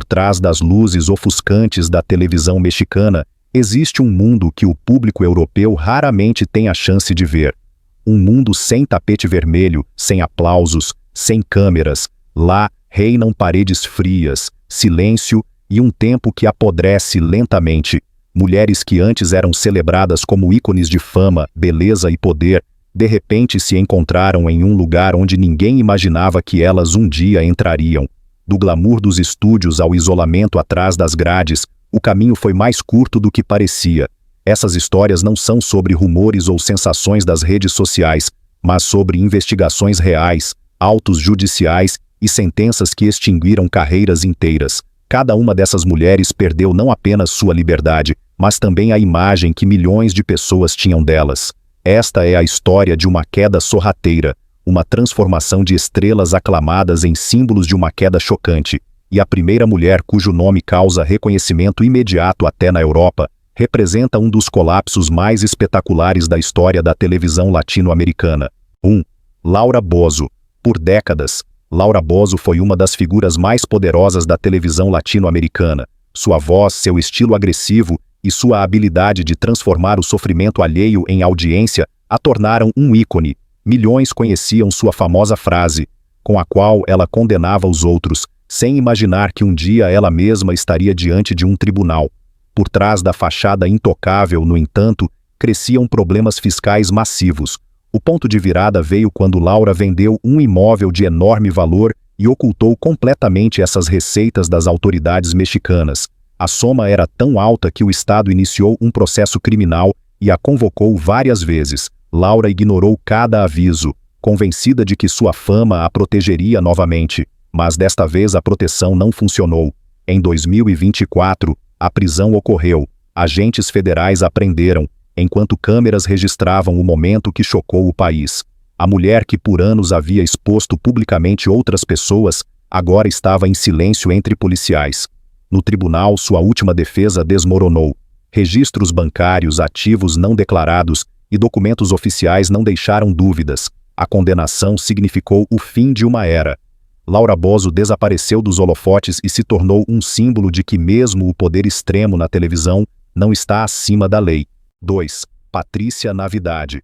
por trás das luzes ofuscantes da televisão mexicana, existe um mundo que o público europeu raramente tem a chance de ver. Um mundo sem tapete vermelho, sem aplausos, sem câmeras. Lá reinam paredes frias, silêncio e um tempo que apodrece lentamente. Mulheres que antes eram celebradas como ícones de fama, beleza e poder, de repente se encontraram em um lugar onde ninguém imaginava que elas um dia entrariam. Do glamour dos estúdios ao isolamento atrás das grades, o caminho foi mais curto do que parecia. Essas histórias não são sobre rumores ou sensações das redes sociais, mas sobre investigações reais, autos judiciais e sentenças que extinguiram carreiras inteiras. Cada uma dessas mulheres perdeu não apenas sua liberdade, mas também a imagem que milhões de pessoas tinham delas. Esta é a história de uma queda sorrateira, uma transformação de estrelas aclamadas em símbolos de uma queda chocante, e a primeira mulher cujo nome causa reconhecimento imediato até na Europa, representa um dos colapsos mais espetaculares da história da televisão latino-americana. 1. Laura Bozzo. Por décadas, Laura Bozzo foi uma das figuras mais poderosas da televisão latino-americana. Sua voz, seu estilo agressivo e sua habilidade de transformar o sofrimento alheio em audiência a tornaram um ícone. Milhões conheciam sua famosa frase, com a qual ela condenava os outros, sem imaginar que um dia ela mesma estaria diante de um tribunal. Por trás da fachada intocável, no entanto, cresciam problemas fiscais massivos. O ponto de virada veio quando Laura vendeu um imóvel de enorme valor e ocultou completamente essas receitas das autoridades mexicanas. A soma era tão alta que o Estado iniciou um processo criminal e a convocou várias vezes. Laura ignorou cada aviso, convencida de que sua fama a protegeria novamente. Mas desta vez a proteção não funcionou. Em 2024, a prisão ocorreu. Agentes federais a prenderam, enquanto câmeras registravam o momento que chocou o país. A mulher que por anos havia exposto publicamente outras pessoas, agora estava em silêncio entre policiais. No tribunal, sua última defesa desmoronou. Registros bancários, ativos não declarados e documentos oficiais não deixaram dúvidas. A condenação significou o fim de uma era. Laura Bozzo desapareceu dos holofotes e se tornou um símbolo de que mesmo o poder extremo na televisão não está acima da lei. 2. Patrícia Navidad.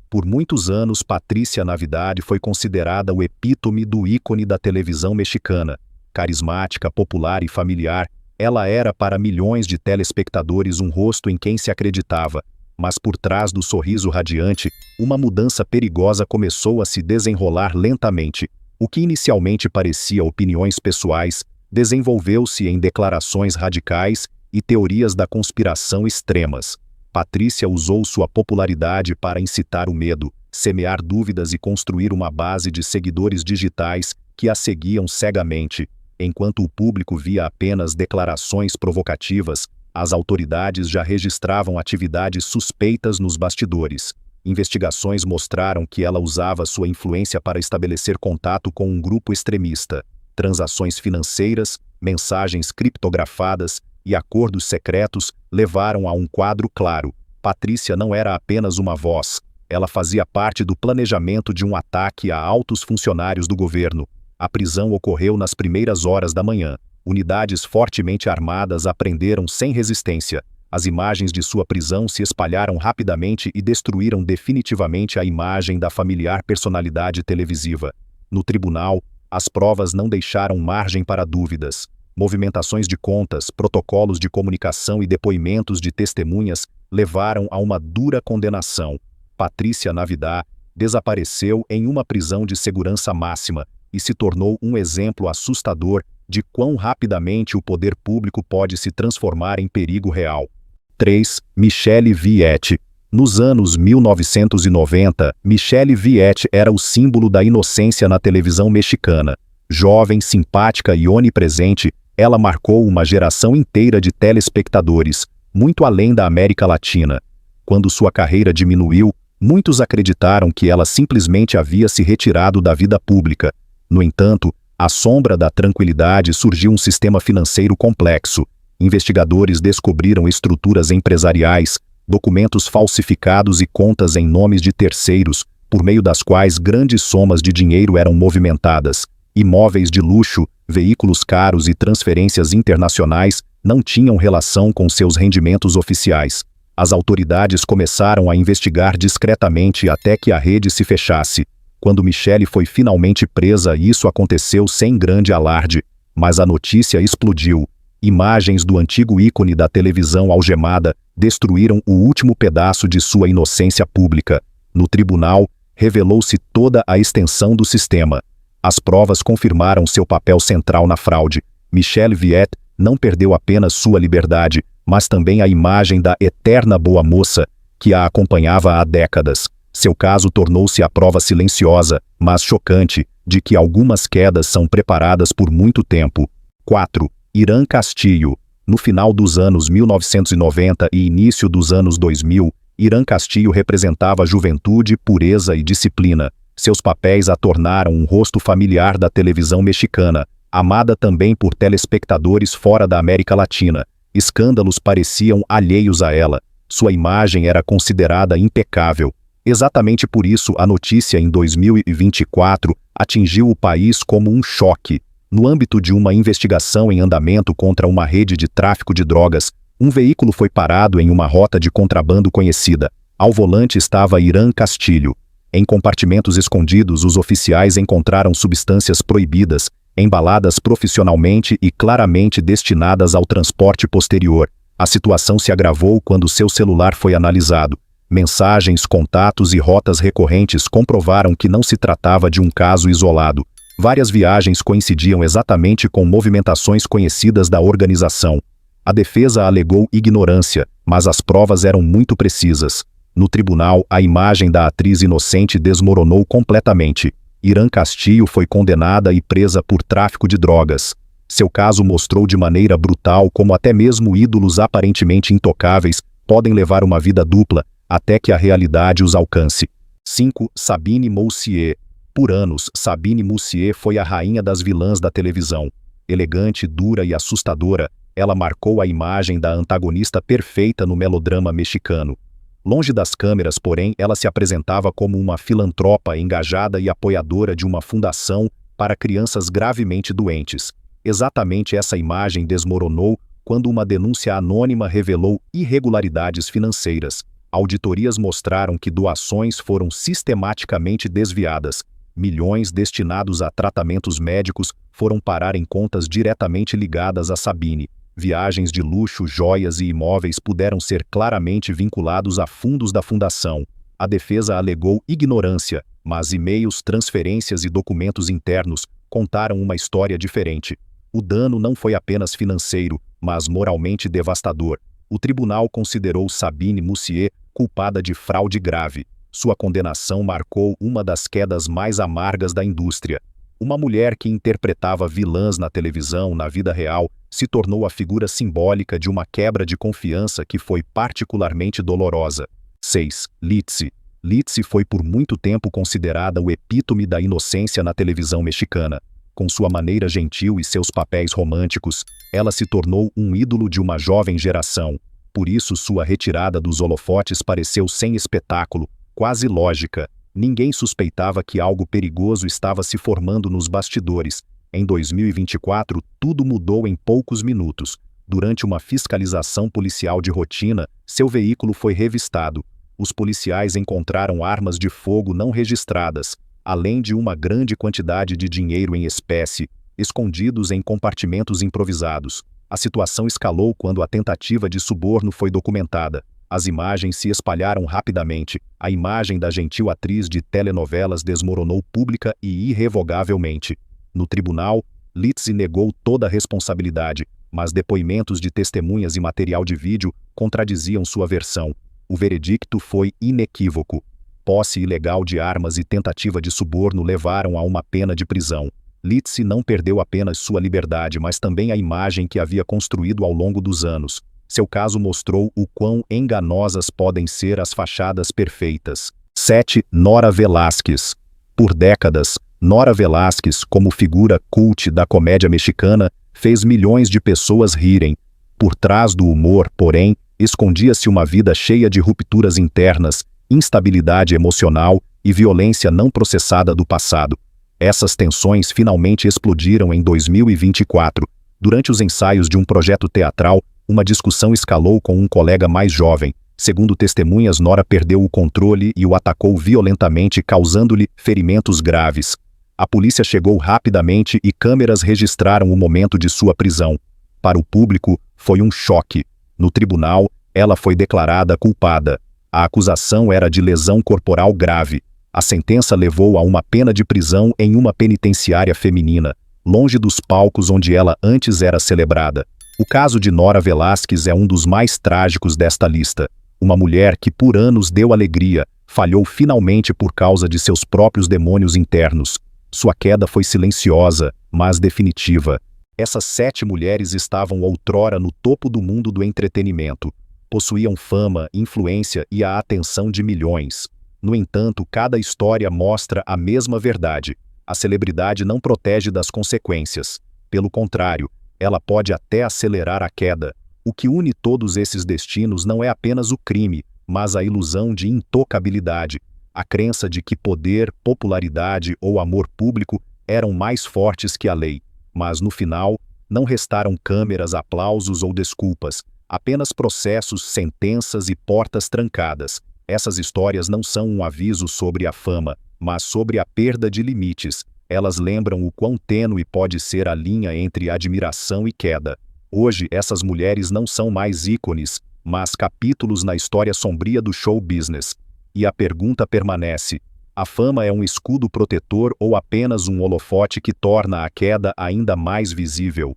Por muitos anos, Patrícia Navidad foi considerada o epítome do ícone da televisão mexicana. Carismática, popular e familiar, ela era para milhões de telespectadores um rosto em quem se acreditava. Mas por trás do sorriso radiante, uma mudança perigosa começou a se desenrolar lentamente. O que inicialmente parecia opiniões pessoais, desenvolveu-se em declarações radicais e teorias da conspiração extremas. Patrícia usou sua popularidade para incitar o medo, semear dúvidas e construir uma base de seguidores digitais que a seguiam cegamente. Enquanto o público via apenas declarações provocativas, as autoridades já registravam atividades suspeitas nos bastidores. Investigações mostraram que ela usava sua influência para estabelecer contato com um grupo extremista. Transações financeiras, mensagens criptografadas e acordos secretos levaram a um quadro claro. Patrícia não era apenas uma voz, ela fazia parte do planejamento de um ataque a altos funcionários do governo. A prisão ocorreu nas primeiras horas da manhã. Unidades fortemente armadas a prenderam sem resistência. As imagens de sua prisão se espalharam rapidamente e destruíram definitivamente a imagem da familiar personalidade televisiva. No tribunal, as provas não deixaram margem para dúvidas. Movimentações de contas, protocolos de comunicação e depoimentos de testemunhas levaram a uma dura condenação. Patrícia Navidad desapareceu em uma prisão de segurança máxima e se tornou um exemplo assustador de quão rapidamente o poder público pode se transformar em perigo real. 3. Michelle Viet. Nos anos 1990, Michelle Viet era o símbolo da inocência na televisão mexicana. Jovem, simpática e onipresente, ela marcou uma geração inteira de telespectadores, muito além da América Latina. Quando sua carreira diminuiu, muitos acreditaram que ela simplesmente havia se retirado da vida pública. No entanto, à sombra da tranquilidade surgiu um sistema financeiro complexo. Investigadores descobriram estruturas empresariais, documentos falsificados e contas em nomes de terceiros, por meio das quais grandes somas de dinheiro eram movimentadas. Imóveis de luxo, veículos caros e transferências internacionais não tinham relação com seus rendimentos oficiais. As autoridades começaram a investigar discretamente até que a rede se fechasse. Quando Michele foi finalmente presa, isso aconteceu sem grande alarde, mas a notícia explodiu. Imagens do antigo ícone da televisão algemada destruíram o último pedaço de sua inocência pública. No tribunal, revelou-se toda a extensão do sistema. As provas confirmaram seu papel central na fraude. Michele Viet não perdeu apenas sua liberdade, mas também a imagem da eterna boa moça que a acompanhava há décadas. Seu caso tornou-se a prova silenciosa, mas chocante, de que algumas quedas são preparadas por muito tempo. 4. Irã Castillo. No final dos anos 1990 e início dos anos 2000, Irã Castillo representava juventude, pureza e disciplina. Seus papéis a tornaram um rosto familiar da televisão mexicana, amada também por telespectadores fora da América Latina. Escândalos pareciam alheios a ela. Sua imagem era considerada impecável. Exatamente por isso, a notícia em 2024 atingiu o país como um choque. No âmbito de uma investigação em andamento contra uma rede de tráfico de drogas, um veículo foi parado em uma rota de contrabando conhecida. Ao volante estava Irã Castillo. Em compartimentos escondidos, os oficiais encontraram substâncias proibidas, embaladas profissionalmente e claramente destinadas ao transporte posterior. A situação se agravou quando seu celular foi analisado. Mensagens, contatos e rotas recorrentes comprovaram que não se tratava de um caso isolado. Várias viagens coincidiam exatamente com movimentações conhecidas da organização. A defesa alegou ignorância, mas as provas eram muito precisas. No tribunal, a imagem da atriz inocente desmoronou completamente. Irã Castillo foi condenada e presa por tráfico de drogas. Seu caso mostrou de maneira brutal como até mesmo ídolos aparentemente intocáveis podem levar uma vida dupla até que a realidade os alcance. 5. Sabine Moussier. Por anos, Sabine Moussier foi a rainha das vilãs da televisão. Elegante, dura e assustadora, ela marcou a imagem da antagonista perfeita no melodrama mexicano. Longe das câmeras, porém, ela se apresentava como uma filantropa engajada e apoiadora de uma fundação para crianças gravemente doentes. Exatamente essa imagem desmoronou quando uma denúncia anônima revelou irregularidades financeiras. Auditorias mostraram que doações foram sistematicamente desviadas. Milhões destinados a tratamentos médicos foram parar em contas diretamente ligadas a Sabine. Viagens de luxo, joias e imóveis puderam ser claramente vinculados a fundos da fundação. A defesa alegou ignorância, mas e-mails, transferências e documentos internos contaram uma história diferente. O dano não foi apenas financeiro, mas moralmente devastador. O tribunal considerou Sabine Moussier culpada de fraude grave. Sua condenação marcou uma das quedas mais amargas da indústria. Uma mulher que interpretava vilãs na televisão, na vida real, se tornou a figura simbólica de uma quebra de confiança que foi particularmente dolorosa. 6. Litzy. Litzy foi por muito tempo considerada o epítome da inocência na televisão mexicana. Com sua maneira gentil e seus papéis românticos, ela se tornou um ídolo de uma jovem geração. Por isso, sua retirada dos holofotes pareceu sem espetáculo, quase lógica. Ninguém suspeitava que algo perigoso estava se formando nos bastidores. Em 2024, tudo mudou em poucos minutos. Durante uma fiscalização policial de rotina, seu veículo foi revistado. Os policiais encontraram armas de fogo não registradas, além de uma grande quantidade de dinheiro em espécie, escondidos em compartimentos improvisados. A situação escalou quando a tentativa de suborno foi documentada. As imagens se espalharam rapidamente. A imagem da gentil atriz de telenovelas desmoronou pública e irrevogavelmente. No tribunal, Litzy negou toda a responsabilidade, mas depoimentos de testemunhas e material de vídeo contradiziam sua versão. O veredicto foi inequívoco. Posse ilegal de armas e tentativa de suborno levaram a uma pena de prisão. Litzy não perdeu apenas sua liberdade, mas também a imagem que havia construído ao longo dos anos. Seu caso mostrou o quão enganosas podem ser as fachadas perfeitas. 7. Nora Velázquez. Por décadas, Nora Velázquez, como figura cult da comédia mexicana, fez milhões de pessoas rirem. Por trás do humor, porém, escondia-se uma vida cheia de rupturas internas, instabilidade emocional e violência não processada do passado. Essas tensões finalmente explodiram em 2024. Durante os ensaios de um projeto teatral, uma discussão escalou com um colega mais jovem. Segundo testemunhas, Nora perdeu o controle e o atacou violentamente, causando-lhe ferimentos graves. A polícia chegou rapidamente e câmeras registraram o momento de sua prisão. Para o público, foi um choque. No tribunal, ela foi declarada culpada. A acusação era de lesão corporal grave. A sentença levou a uma pena de prisão em uma penitenciária feminina, longe dos palcos onde ela antes era celebrada. O caso de Nora Velasquez é um dos mais trágicos desta lista. Uma mulher que por anos deu alegria, falhou finalmente por causa de seus próprios demônios internos. Sua queda foi silenciosa, mas definitiva. Essas 7 mulheres estavam outrora no topo do mundo do entretenimento. Possuíam fama, influência e a atenção de milhões. No entanto, cada história mostra a mesma verdade. A celebridade não protege das consequências. Pelo contrário, ela pode até acelerar a queda. O que une todos esses destinos não é apenas o crime, mas a ilusão de intocabilidade, a crença de que poder, popularidade ou amor público eram mais fortes que a lei. Mas no final, não restaram câmeras, aplausos ou desculpas, apenas processos, sentenças e portas trancadas. Essas histórias não são um aviso sobre a fama, mas sobre a perda de limites. Elas lembram o quão tênue pode ser a linha entre admiração e queda. Hoje, essas mulheres não são mais ícones, mas capítulos na história sombria do show business. E a pergunta permanece: a fama é um escudo protetor ou apenas um holofote que torna a queda ainda mais visível?